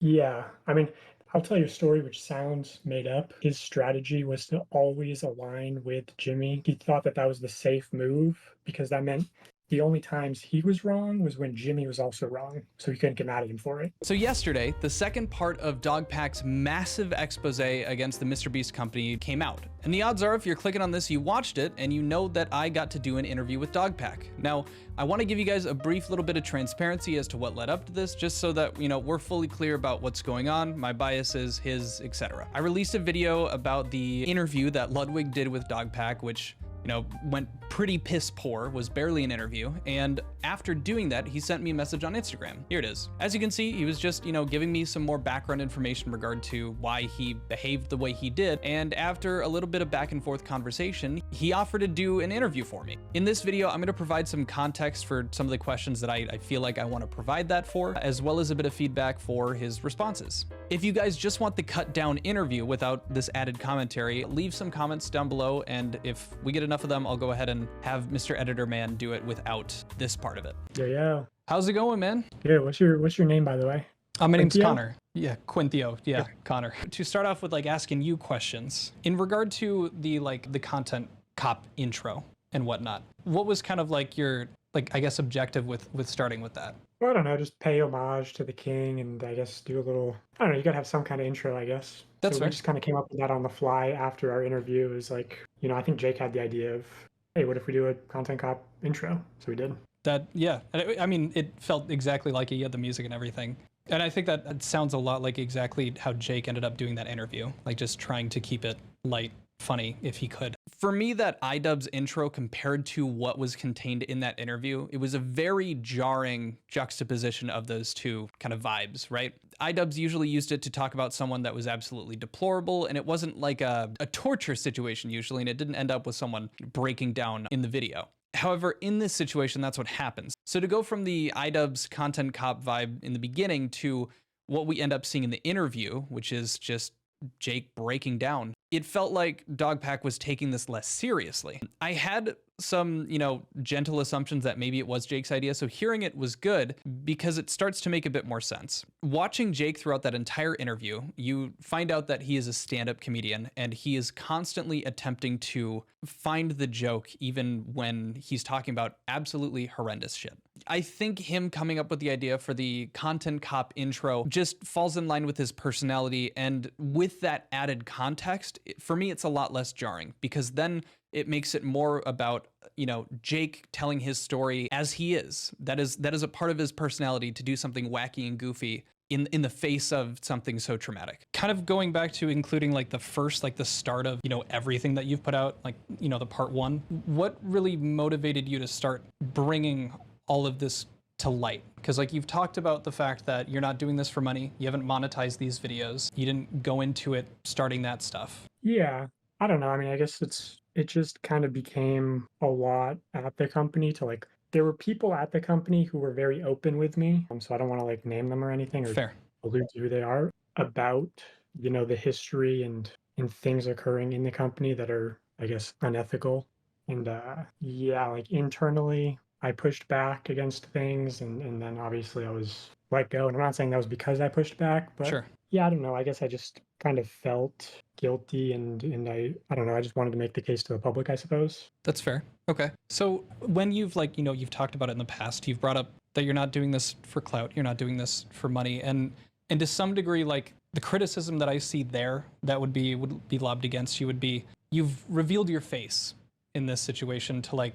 Yeah, I mean, I'll tell you a story which sounds made up. His strategy was to always align with Jimmy. He thought that that was the safe move because that meant the only times he was wrong was when Jimmy was also wrong, so he couldn't get mad at him for it. So yesterday, the second part of Dogpack's massive expose against the MrBeast company came out. And the odds are, if you're clicking on this, you watched it and you know that I got to do an interview with Dogpack. Now, I want to give you guys a brief little bit of transparency as to what led up to this, just so that, we're fully clear about what's going on, my biases, his, etc. I released a video about the interview that Ludwig did with Dogpack, which went pretty piss poor, was barely an interview. And after doing that, he sent me a message on Instagram. Here it is. As you can see, he was just, giving me some more background information in regard to why he behaved the way he did. And after a little bit of back and forth conversation, he offered to do an interview for me. In this video, I'm going to provide some context for some of the questions that I feel like I want to provide that for, as well as a bit of feedback for his responses. If you guys just want the cut down interview without this added commentary, leave some comments down below. And if we get enough of them, I'll go ahead and have Mr. Editor Man do it without this part of it. Yeah. How's it going, man? Good. What's your name, by the way? My name's Quintio? Connor. Yeah, Quintio. Yeah, Connor. To start off with, asking you questions in regard to the content cop intro and whatnot. What was kind of your I guess objective with starting with that? Well, I don't know, just pay homage to the king and I guess do a little, I don't know, you gotta have some kind of intro, I guess. That's So we fair. just kind of came up with that on the fly after our interview. It was like, I think Jake had the idea of, hey, what if we do a content cop intro? So we did. Yeah. I mean, it felt exactly like it. You had the music and everything. And I think that it sounds a lot like exactly how Jake ended up doing that interview, just trying to keep it light, funny if he could. For me, that iDubbbz intro compared to what was contained in that interview, it was a very jarring juxtaposition of those two kind of vibes, right? iDubbbz usually used it to talk about someone that was absolutely deplorable, and it wasn't like a torture situation usually, and it didn't end up with someone breaking down in the video. However, in this situation, that's what happens. So to go from the iDubbbz content cop vibe in the beginning to what we end up seeing in the interview, which is just Jake breaking down, it felt like Dogpack was taking this less seriously. I had some, gentle assumptions that maybe it was Jake's idea, so hearing it was good because it starts to make a bit more sense. Watching Jake throughout that entire interview, you find out that he is a stand-up comedian and he is constantly attempting to find the joke even when he's talking about absolutely horrendous shit. I think him coming up with the idea for the content cop intro just falls in line with his personality, and with that added context, for me, it's a lot less jarring because then it makes it more about, Jake telling his story as he is. That is a part of his personality to do something wacky and goofy in the face of something so traumatic. Kind of going back to including the first, the start of, everything that you've put out, the part one, what really motivated you to start bringing all of this to light? Because you've talked about the fact that you're not doing this for money. You haven't monetized these videos. You didn't go into it starting that stuff. Yeah. I don't know. I mean, I guess it just kind of became a lot at the company to there were people at the company who were very open with me. So I don't want to name them or anything or Fair. allude to who they are about, the history and things occurring in the company that are, I guess, unethical. And yeah, internally I pushed back against things and then obviously I was let go. And I'm not saying that was because I pushed back, but Sure. yeah, I don't know. I guess I just kind of felt guilty and I don't know, I just wanted to make the case to the public, I suppose. That's fair. Okay. So when you've you've talked about it in the past, you've brought up that you're not doing this for clout, you're not doing this for money, and to some degree, the criticism that I see there that would be lobbed against you would be you've revealed your face in this situation to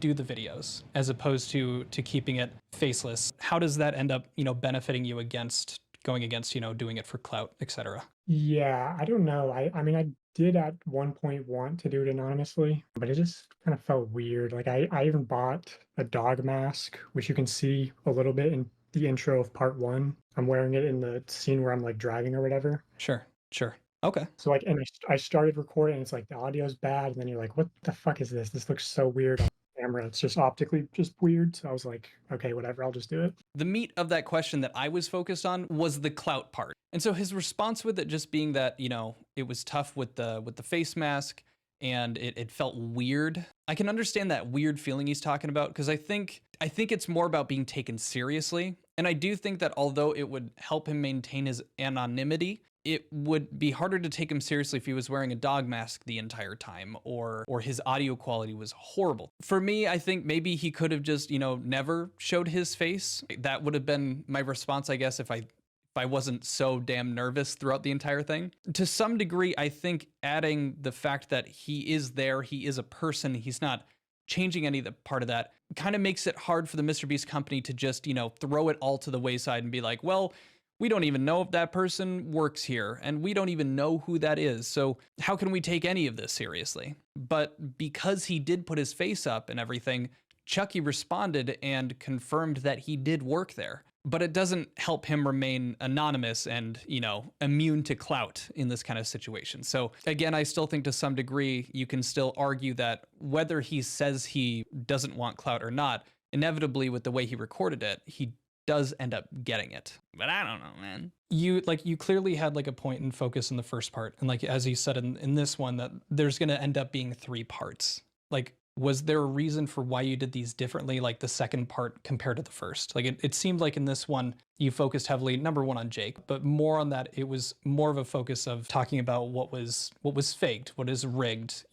do the videos as opposed to keeping it faceless. How does that end up benefiting you against going against doing it for clout, etc.? Yeah, I don't know. I mean, I did at one point want to do it anonymously, but it just kind of felt weird. I even bought a dog mask, which you can see a little bit in the intro of part one. I'm wearing it in the scene where I'm driving or whatever. Sure. Okay. So and I started recording, and it's the audio's bad, and then you're like, what the fuck is this? This looks so weird on camera. It's just optically just weird. So I was like, okay, whatever, I'll just do it. The meat of that question that I was focused on was the clout part. And so his response with it just being that, it was tough with the face mask and it felt weird. I can understand that weird feeling he's talking about because I think it's more about being taken seriously And I do think that although it would help him maintain his anonymity, it would be harder to take him seriously if he was wearing a dog mask the entire time, or his audio quality was horrible. For me, I think maybe he could have just, never showed his face. That would have been my response, I guess, if I wasn't so damn nervous throughout the entire thing. To some degree, I think adding the fact that he is there, he is a person, he's not changing any of the part of that, kind of makes it hard for the Mr. Beast company to just, throw it all to the wayside and be like, well, we don't even know if that person works here, and we don't even know who that is. So how can we take any of this seriously? But because he did put his face up and everything, Chucky responded and confirmed that he did work there. But it doesn't help him remain anonymous and, immune to clout in this kind of situation. So again, I still think to some degree, you can still argue that whether he says he doesn't want clout or not, inevitably with the way he recorded it, he does end up getting it. But I don't know, man. You clearly had like a point and focus in the first part. And like, as you said in this one, that there's going to end up being 3 parts. Like, was there a reason for why you did these differently, like the second part compared to the first? Like it seemed like in this one, you focused heavily, number one, on Jake, but more on that, it was more of a focus of talking about what was faked, what is rigged,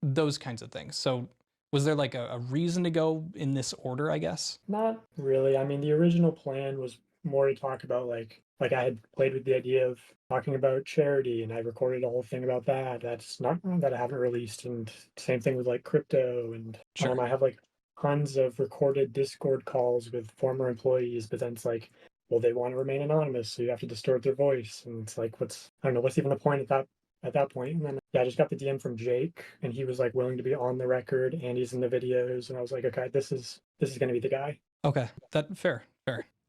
those kinds of things. So was there like a reason to go in this order, I guess? Not really. I mean, the original plan was more to talk about like I had played with the idea of talking about charity, and I recorded a whole thing about that. That's not that I haven't released, and same thing with like crypto, and Sure. I have like tons of recorded Discord calls with former employees, but then it's like, well, they want to remain anonymous, so you have to distort their voice, and it's like, I don't know, what's even the point at that point? And then yeah, I just got the DM from Jake, and he was like willing to be on the record, and he's in the videos, and I was like, okay, this is going to be the guy. Okay, that fair.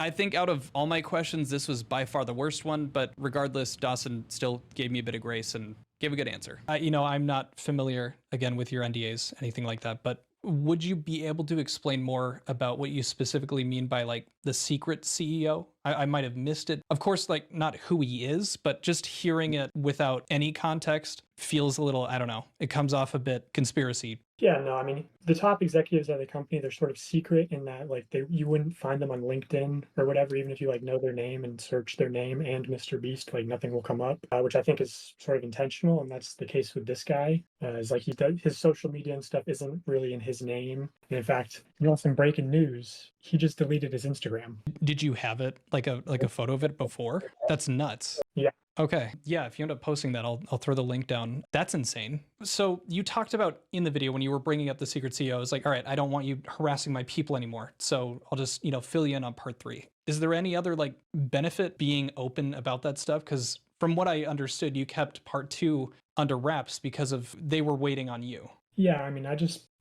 I think out of all my questions, this was by far the worst one, but regardless, Dawson still gave me a bit of grace and gave a good answer. I'm not familiar, again, with your NDAs, anything like that, but would you be able to explain more about what you specifically mean by like the secret CEO? I might have missed it. Of course, like not who he is, but just hearing it without any context feels a little, I don't know, it comes off a bit conspiracy. Yeah, no, I mean, the top executives at the company, they're sort of secret in that like you wouldn't find them on LinkedIn or whatever, even if you like know their name and search their name and Mr. Beast, like nothing will come up, which I think is sort of intentional, and that's the case with this guy. Is like his social media and stuff isn't really in his name. And in fact, some breaking news. He just deleted his Instagram. Did you have it like a photo of it before? That's nuts. Yeah. Okay. Yeah, if you end up posting that, I'll throw the link down. That's insane. So you talked about in the video when you were bringing up the secret CEO, I was like, all right, I don't want you harassing my people anymore. So I'll just, fill you in on part 3. Is there any other like benefit being open about that stuff? Because from what I understood, you kept part 2 under wraps because they were waiting on you. Yeah, I mean,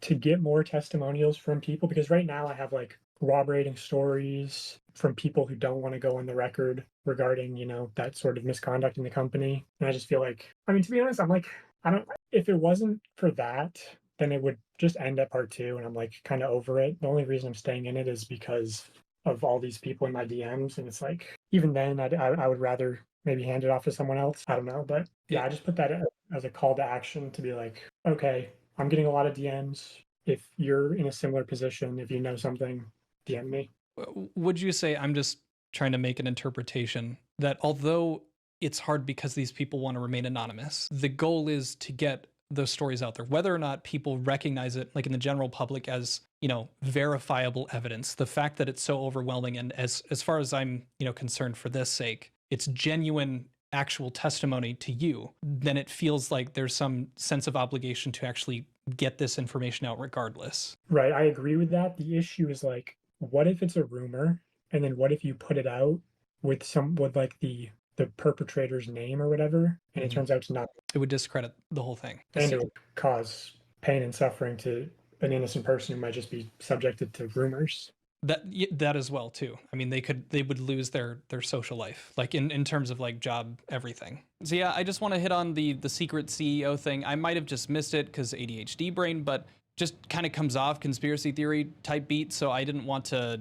to get more testimonials from people, because right now I have like corroborating stories from people who don't want to go on the record regarding, that sort of misconduct in the company. And I just feel like, I mean, to be honest, I'm like, if it wasn't for that, then it would just end at part 2. And I'm like kind of over it. The only reason I'm staying in it is because of all these people in my DMs. And it's like, even then, I would rather maybe hand it off to someone else. I don't know. But yeah, I just put that as a call to action to be like, okay, I'm getting a lot of DMs. If you're in a similar position, if you know something, DM me. Would you say, I'm just trying to make an interpretation, that although it's hard because these people want to remain anonymous, the goal is to get those stories out there, whether or not people recognize it, like in the general public, as, verifiable evidence. The fact that it's so overwhelming, and as far as I'm, concerned for this sake, it's genuine actual testimony to you, then it feels like there's some sense of obligation to actually get this information out regardless. Right, I agree with that. The issue is like, what if it's a rumor, and then what if you put it out with like the perpetrator's name or whatever, and it turns out to not? It would discredit the whole thing, and it would cause pain and suffering to an innocent person who might just be subjected to rumors. That as well too. I mean, they would lose their social life, like in terms of like job, everything. So yeah, I just want to hit on the secret CEO thing. I might have just missed it because ADHD brain, but just kind of comes off conspiracy theory type beat. So I didn't want to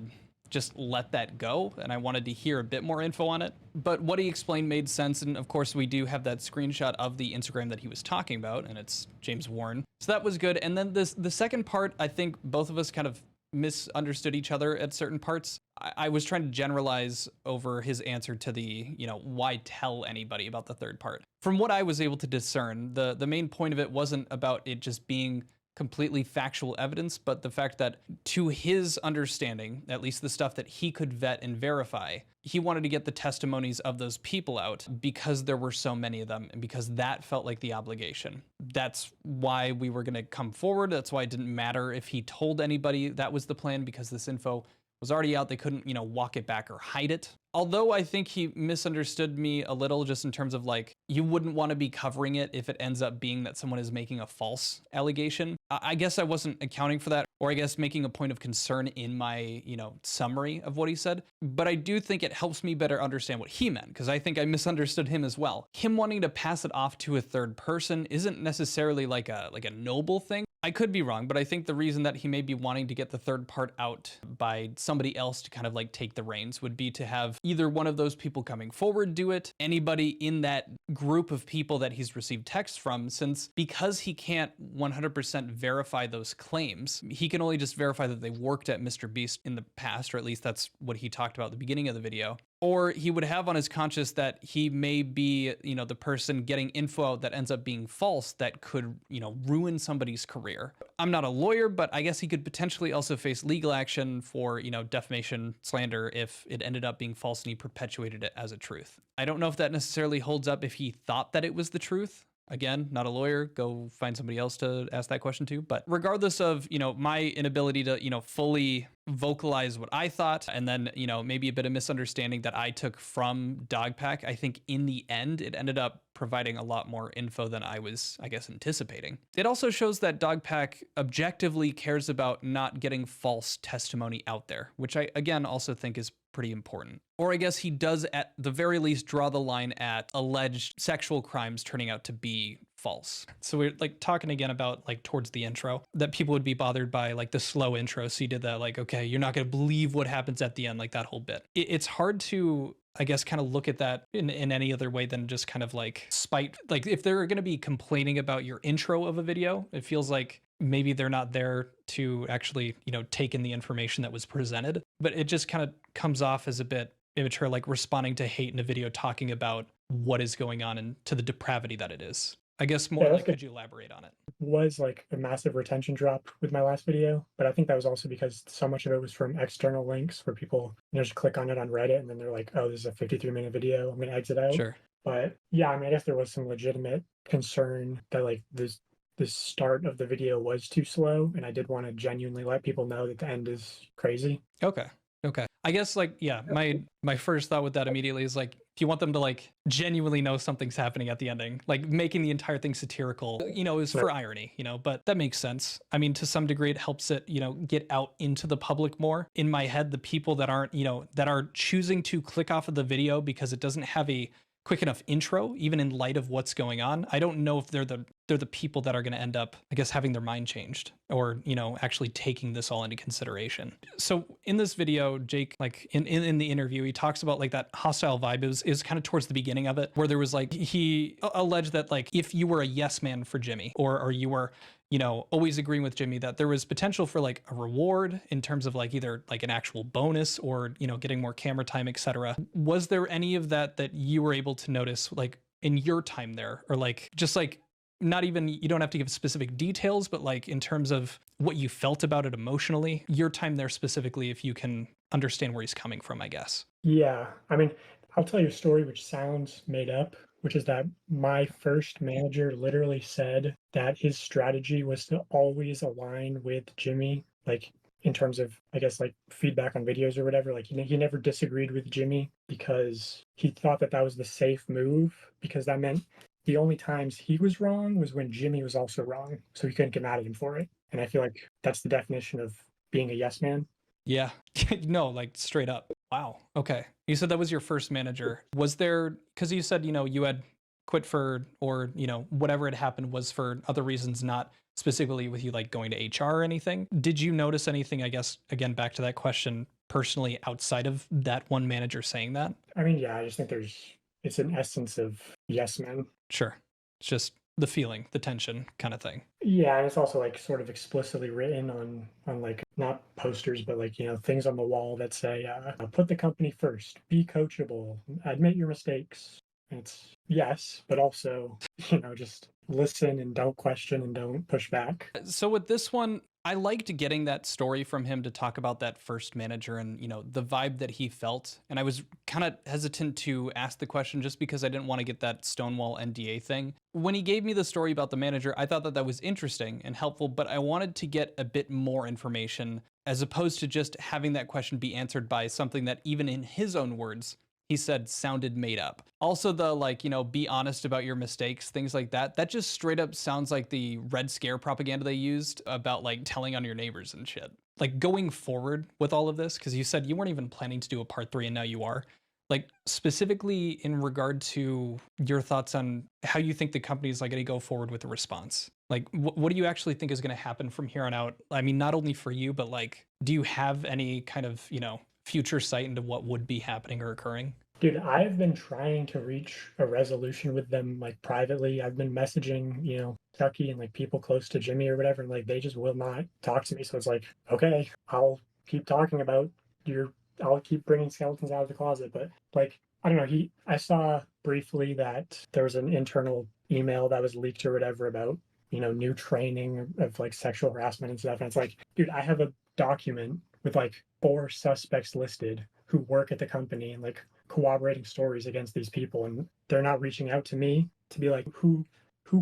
just let that go, and I wanted to hear a bit more info on it. But what he explained made sense, and of course we do have that screenshot of the Instagram that he was talking about, and it's James Warren. So that was good. And then the second part, I think both of us kind of misunderstood each other at certain parts. I was trying to generalize over his answer to the, why tell anybody about the third part. From what I was able to discern, the main point of it wasn't about it just being completely factual evidence, but the fact that to his understanding, at least the stuff that he could vet and verify, he wanted to get the testimonies of those people out because there were so many of them and because that felt like the obligation. That's why we were going to come forward. That's why it didn't matter if he told anybody that was the plan, because this info was already out. They couldn't, walk it back or hide it. Although I think he misunderstood me a little, just in terms of like, you wouldn't want to be covering it if it ends up being that someone is making a false allegation. I guess I wasn't accounting for that, or I guess making a point of concern in my, summary of what he said. But I do think it helps me better understand what he meant, because I think I misunderstood him as well. Him wanting to pass it off to a third person isn't necessarily like a noble thing. I could be wrong, but I think the reason that he may be wanting to get the third part out by somebody else to kind of like take the reins would be to have either one of those people coming forward do it, anybody in that group of people that he's received texts from, since because he can't 100% verify those claims, he can only just verify that they worked at Mr. Beast in the past, or at least that's what he talked about at the beginning of the video. Or he would have on his conscience that he may be, the person getting info out that ends up being false that could, ruin somebody's career. I'm not a lawyer, but I guess he could potentially also face legal action for, defamation, slander, if it ended up being false and he perpetuated it as a truth. I don't know if that necessarily holds up if he thought that it was the truth. Again, not a lawyer, go find somebody else to ask that question to. But regardless of, my inability to, fully vocalize what I thought, and then, maybe a bit of misunderstanding that I took from Dogpack, I think in the end, it ended up providing a lot more info than I was, I guess, anticipating. It also shows that Dogpack objectively cares about not getting false testimony out there, which I, again, also think is pretty important. Or I guess he does at the very least draw the line at alleged sexual crimes turning out to be false. So we're like talking again about like towards the intro that people would be bothered by like the slow intro. So he did that like, okay, you're not going to believe what happens at the end, like that whole bit. It's hard to, I guess, kind of look at that in any other way than just kind of like spite. Like if they're going to be complaining about your intro of a video, it feels like maybe they're not there to actually, take in the information that was presented. But it just kind of comes off as a bit immature, like responding to hate in a video, talking about what is going on and to the depravity that it is. I guess more Yeah, like, could you elaborate on it? Was like a massive retention drop with my last video, but I think that was also because so much of it was from external links where people, just click on it on Reddit and then they're like, oh, this is a 53-minute video, I'm going to exit out. Sure. But yeah, I guess there was some legitimate concern that like this start of the video was too slow, and I did want to genuinely let people know that the end is crazy. Okay. I guess like, yeah, my first thought with that immediately is like, if you want them to like genuinely know something's happening at the ending, like making the entire thing satirical, is for irony, but that makes sense. I mean, to some degree it helps it, get out into the public more. In my head, the people that aren't, that are choosing to click off of the video because it doesn't have a quick enough intro, even in light of what's going on, I don't know if they're the people that are going to end up, I guess, having their mind changed or, actually taking this all into consideration. So in this video, Jake, like in the interview, he talks about like that hostile vibe is kind of towards the beginning of it, where there was like, he alleged that like, if you were a yes man for Jimmy or you were, always agreeing with Jimmy, that there was potential for like a reward in terms of like either like an actual bonus or, getting more camera time, etc. Was there any of that you were able to notice like in your time there, or like just like not even, you don't have to give specific details, but like in terms of what you felt about it emotionally, your time there specifically, if you can understand where he's coming from, I guess. Yeah, I'll tell you a story which sounds made up, which is that my first manager literally said that his strategy was to always align with Jimmy, like in terms of, I guess, like feedback on videos or whatever. Like he never disagreed with Jimmy because he thought that was the safe move, because that meant the only times he was wrong was when Jimmy was also wrong. So he couldn't get mad at him for it. And I feel like that's the definition of being a yes man. Yeah. No, like straight up. Wow. Okay. You said that was your first manager. Was there, because you said, you had quit for, or, whatever had happened was for other reasons, not specifically with you like going to HR or anything. Did you notice anything, I guess, again, back to that question, personally outside of that one manager saying that? Yeah, I just think it's an essence of yes men. Sure. It's just the feeling, the tension kind of thing. Yeah, and it's also like sort of explicitly written on like not posters, but like things on the wall that say, "Put the company first, be coachable, admit your mistakes." And it's yes, but also just listen and don't question and don't push back. So with this one, I liked getting that story from him to talk about that first manager and, the vibe that he felt. And I was kind of hesitant to ask the question just because I didn't want to get that Stonewall NDA thing. When he gave me the story about the manager, I thought that that was interesting and helpful, but I wanted to get a bit more information as opposed to just having that question be answered by something that even in his own words he said sounded made up. Also, the like, be honest about your mistakes, things like that. That just straight up sounds like the Red Scare propaganda they used about like telling on your neighbors and shit. Like going forward with all of this, because you said you weren't even planning to do a part three and now you are. Like specifically in regard to your thoughts on how you think the company is like going to go forward with the response. Like, what do you actually think is going to happen from here on out? I mean, not only for you, but like, do you have any kind of, future sight into what would be happening or occurring? Dude, I've been trying to reach a resolution with them like privately. I've been messaging, Chucky and like people close to Jimmy or whatever, and like they just will not talk to me. So it's like, okay, I'll keep talking about your, I'll keep bringing skeletons out of the closet. But like, I don't know. I saw briefly that there was an internal email that was leaked or whatever about, new training of like sexual harassment and stuff. And it's like, dude, I have a document with like 4 suspects listed who work at the company and like corroborating stories against these people, and they're not reaching out to me to be like who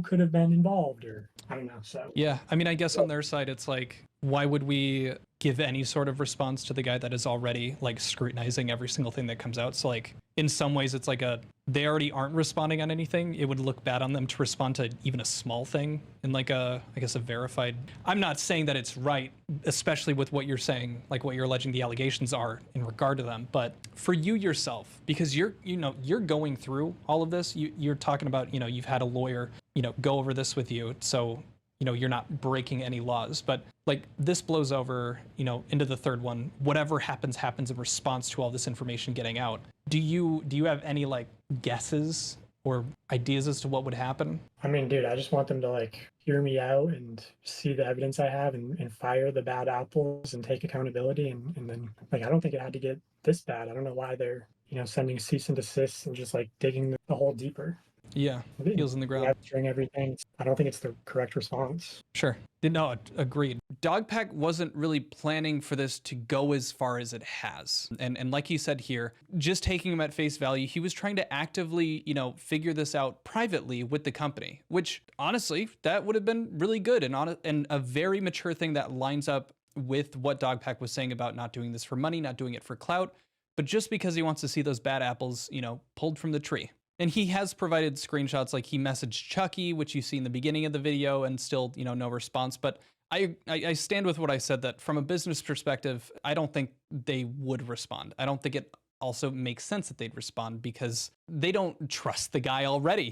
could have been involved, or I don't know. So Yeah, I mean, I guess on their side, it's like, why would we give any sort of response to the guy that is already like scrutinizing every single thing that comes out? So like, in some ways, it's like they already aren't responding on anything. It would look bad on them to respond to even a small thing in like I guess a verified. I'm not saying that it's right, especially with what you're saying, like what you're alleging the allegations are in regard to them. But for you yourself, because you're going through all of this, you're talking about, you've had a lawyer, go over this with you. So you're not breaking any laws, but like this blows over, into the third one. Whatever happens in response to all this information getting out. Do you have any like guesses or ideas as to what would happen? I mean, dude, I just want them to like hear me out and see the evidence I have, and fire the bad apples and take accountability, and then like I don't think it had to get this bad. I don't know why they're sending cease and desist and just like digging the hole deeper. Yeah, heels in the ground. Capturing everything. I don't think it's the correct response. Sure. No, agreed. Dogpack wasn't really planning for this to go as far as it has. And like he said here, just taking him at face value, he was trying to actively, figure this out privately with the company, which honestly, that would have been really good and a very mature thing that lines up with what Dogpack was saying about not doing this for money, not doing it for clout, but just because he wants to see those bad apples, pulled from the tree. And he has provided screenshots, like he messaged Chucky, which you see in the beginning of the video, and still, no response. But I stand with what I said, that from a business perspective, I don't think they would respond. I don't think it also makes sense that they'd respond because they don't trust the guy already,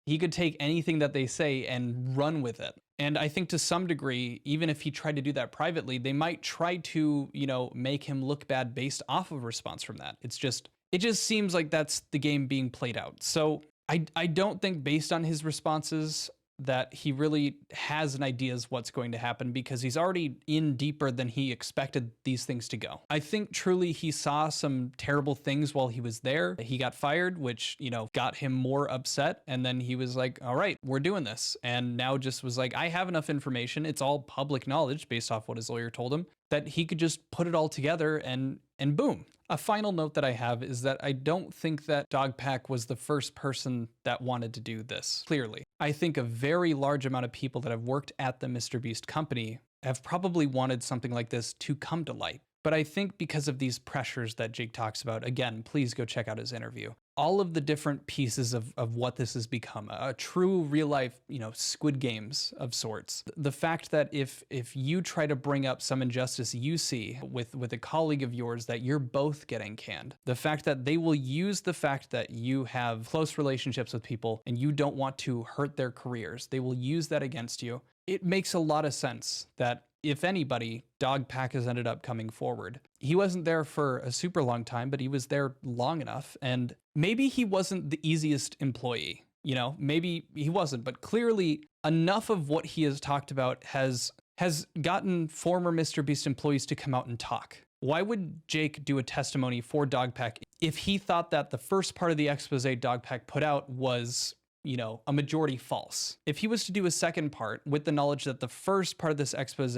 He could take anything that they say and run with it. And I think to some degree, even if he tried to do that privately, they might try to, make him look bad based off of a response from that. It just seems like that's the game being played out. So I don't think based on his responses that he really has an idea as what's going to happen, because he's already in deeper than he expected these things to go. I think truly he saw some terrible things while he was there. He got fired, which, got him more upset. And then he was like, all right, we're doing this. And now just was like, I have enough information. It's all public knowledge based off what his lawyer told him, that he could just put it all together and boom. A final note that I have is that I don't think that Dogpack was the first person that wanted to do this, clearly. I think a very large amount of people that have worked at the MrBeast company have probably wanted something like this to come to light. But I think because of these pressures that Jake talks about, again, please go check out his interview. All of the different pieces of what this has become, a true real life, Squid Games of sorts. The fact that if you try to bring up some injustice you see with a colleague of yours, that you're both getting canned. The fact that they will use the fact that you have close relationships with people and you don't want to hurt their careers. They will use that against you. It makes a lot of sense that if anybody, Dogpack has ended up coming forward. He wasn't there for a super long time, but he was there long enough. And maybe he wasn't the easiest employee. You know, maybe he wasn't, but clearly enough of what he has talked about has gotten former Mr. Beast employees to come out and talk. Why would Jake do a testimony for Dogpack if he thought that the first part of the expose Dogpack put out was, you know, a majority false? If he was to do a second part with the knowledge that the first part of this expose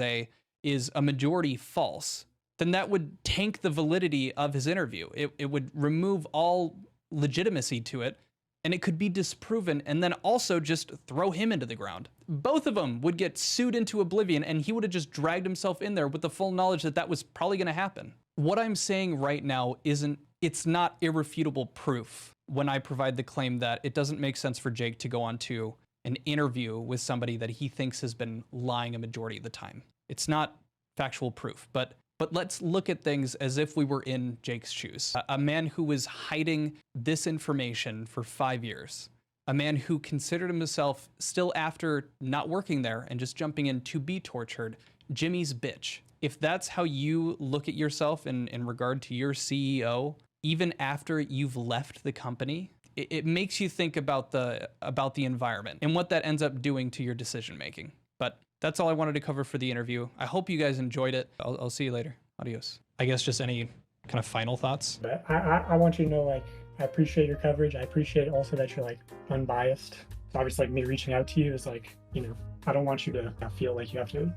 is a majority false, then that would tank the validity of his interview. It would remove all legitimacy to it, and it could be disproven, and then also just throw him into the ground. Both of them would get sued into oblivion, and he would have just dragged himself in there with the full knowledge that that was probably gonna happen. What I'm saying right now it's not irrefutable proof when I provide the claim that it doesn't make sense for Jake to go on to an interview with somebody that he thinks has been lying a majority of the time. It's not factual proof, but let's look at things as if we were in Jake's shoes. A man who was hiding this information for 5 years. A man who considered himself, still after not working there and just jumping in, to be tortured, Jimmy's bitch. If that's how you look at yourself in regard to your CEO, even after you've left the company, it makes you think about the environment and what that ends up doing to your decision making. But that's all I wanted to cover for the interview. I hope you guys enjoyed it. I'll see you later. Adios. I guess just any kind of final thoughts? But I want you to know, like, I appreciate your coverage. I appreciate also that you're, like, unbiased. So obviously, like, me reaching out to you is, like, you know, I don't want you to feel like you have to.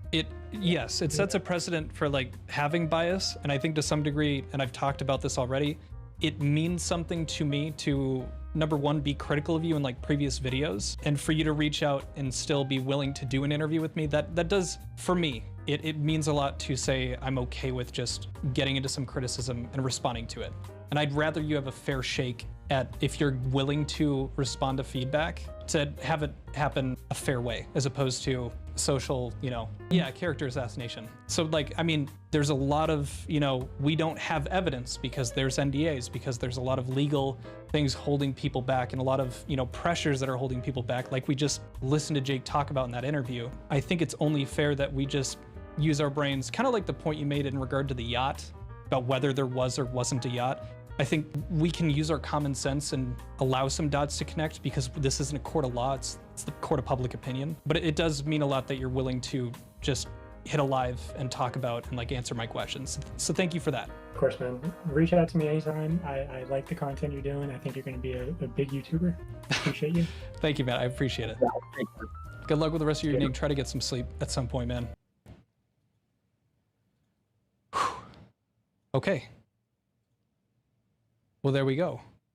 Yes, it sets a precedent for, like, having bias. And I think to some degree, and I've talked about this already, it means something to me to, number one, be critical of you in like previous videos, and for you to reach out and still be willing to do an interview with me, that does, for me, it means a lot to say I'm okay with just getting into some criticism and responding to it. And I'd rather you have a fair shake at, if you're willing to respond to feedback, to have it happen a fair way, as opposed to social, you know, character assassination. So like, I mean, there's a lot of, you know, we don't have evidence because there's NDAs, because there's a lot of legal things holding people back and a lot of, you know, pressures that are holding people back. Like we just listened to Jake talk about in that interview. I think it's only fair that we just use our brains, kind of like the point you made in regard to the yacht, about whether there was or wasn't a yacht. I think we can use our common sense and allow some dots to connect, because this isn't a court of law, it's the court of public opinion. But it does mean a lot that you're willing to just hit a live and talk about and like answer my questions. So thank you for that. Of course, man. Reach out to me anytime. I like the content you're doing. I think you're going to be a big YouTuber. Appreciate you. Thank you, man. I appreciate it. Good luck with the rest of your evening. Try to get some sleep at some point, man. Whew. Okay. Well, there we go.